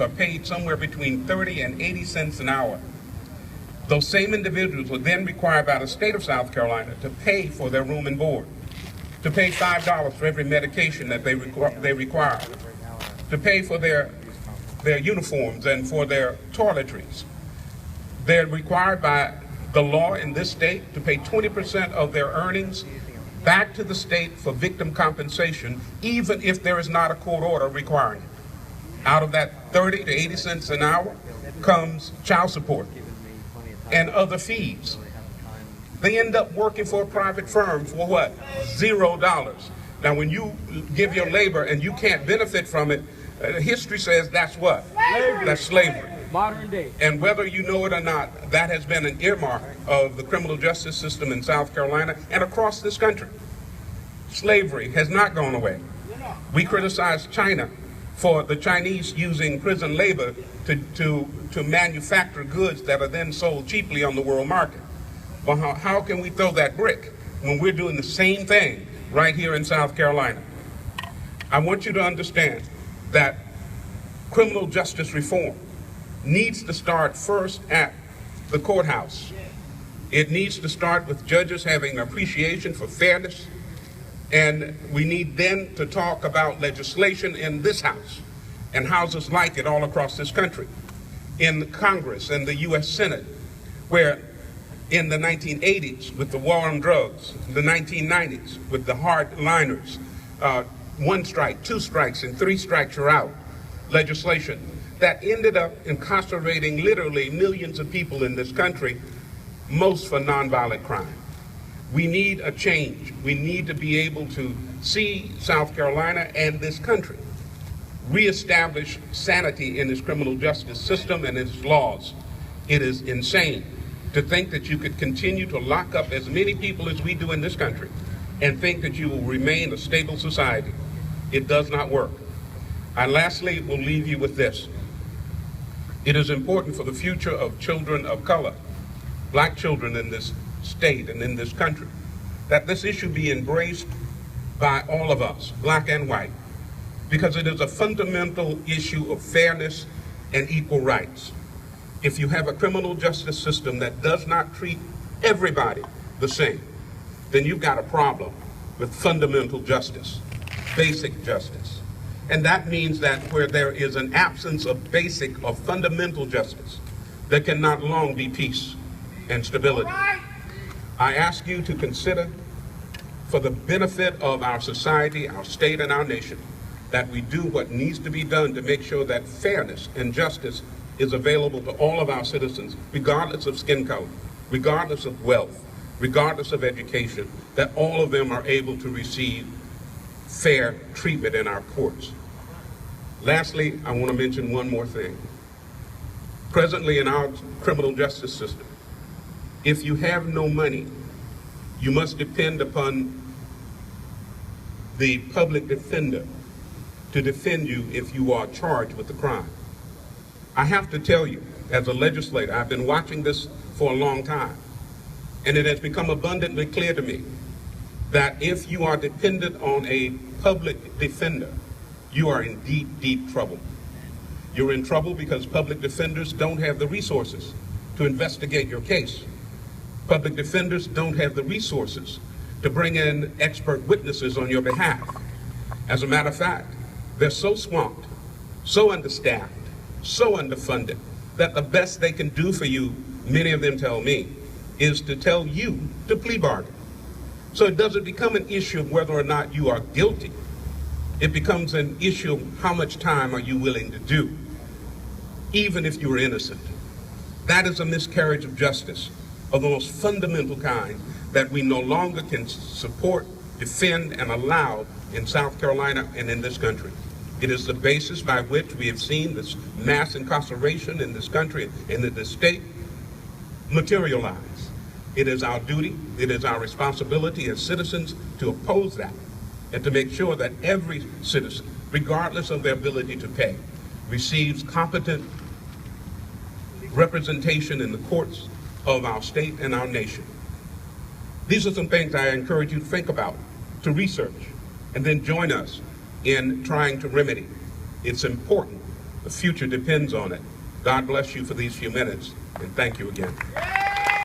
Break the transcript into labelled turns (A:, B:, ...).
A: are paid somewhere between 30 and 80 cents an hour. Those same individuals are then required by the state of South Carolina to pay for their room and board, to pay $5 for every medication that they require, to pay for their uniforms and for their toiletries. They're required by the law in this state to pay 20% of their earnings back to the state for victim compensation, even if there is not a court order requiring it. Out of that 30 to 80 cents an hour comes child support and other fees. They end up working for a private firm for what? $0. Now, when you give your labor and you can't benefit from it, history says that's what? Slavery. That's slavery.
B: Modern day.
A: And whether you know it or not, that has been an earmark of the criminal justice system in South Carolina and across this country. Slavery has not gone away. We criticize China for the Chinese using prison labor to manufacture goods that are then sold cheaply on the world market. Well, how can we throw that brick when we're doing the same thing right here in South Carolina? I want you to understand that criminal justice reform needs to start first at the courthouse. It needs to start with judges having an appreciation for fairness, and we need then to talk about legislation in this house and houses like it all across this country, in Congress and the U.S. Senate, where in the 1980s with the war on drugs, the 1990s with the hardliners, 1 strike, 2 strikes, and 3 strikes you're out legislation that ended up incarcerating literally millions of people in this country, most for nonviolent crime. We need a change. We need to be able to see South Carolina and this country reestablish sanity in its criminal justice system and its laws. It is insane to think that you could continue to lock up as many people as we do in this country and think that you will remain a stable society. It does not work. And lastly, we'll leave you with this. It is important for the future of children of color, black children in this state and in this country, that this issue be embraced by all of us, black and white, because it is a fundamental issue of fairness and equal rights. If you have a criminal justice system that does not treat everybody the same, then you've got a problem with fundamental justice, basic justice. And that means that where there is an absence of basic or fundamental justice, there cannot long be peace and stability. I ask you to consider, for the benefit of our society, our state, and our nation, that we do what needs to be done to make sure that fairness and justice is available to all of our citizens, regardless of skin color, regardless of wealth, regardless of education, that all of them are able to receive fair treatment in our courts. Lastly, I want to mention one more thing. Presently in our criminal justice system, if you have no money, you must depend upon the public defender to defend you if you are charged with the crime. I have to tell you, as a legislator, I've been watching this for a long time, and it has become abundantly clear to me that if you are dependent on a public defender, you are in deep, deep trouble. You're in trouble because public defenders don't have the resources to investigate your case. Public defenders don't have the resources to bring in expert witnesses on your behalf. As a matter of fact, they're so swamped, so understaffed, so underfunded, that the best they can do for you, many of them tell me, is to tell you to plea bargain. So it doesn't become an issue of whether or not you are guilty. It becomes an issue of how much time are you willing to do, even if you're innocent. That is a miscarriage of justice of the most fundamental kind that we no longer can support, defend, and allow in South Carolina and in this country. It is the basis by which we have seen this mass incarceration in this country and in this state materialize. It is our duty, it is our responsibility as citizens to oppose that and to make sure that every citizen, regardless of their ability to pay, receives competent representation in the courts of our state and our nation. These are some things I encourage you to think about, to research, and then join us in trying to remedy. It's important The future depends on it. God bless you for these few minutes, and thank you again.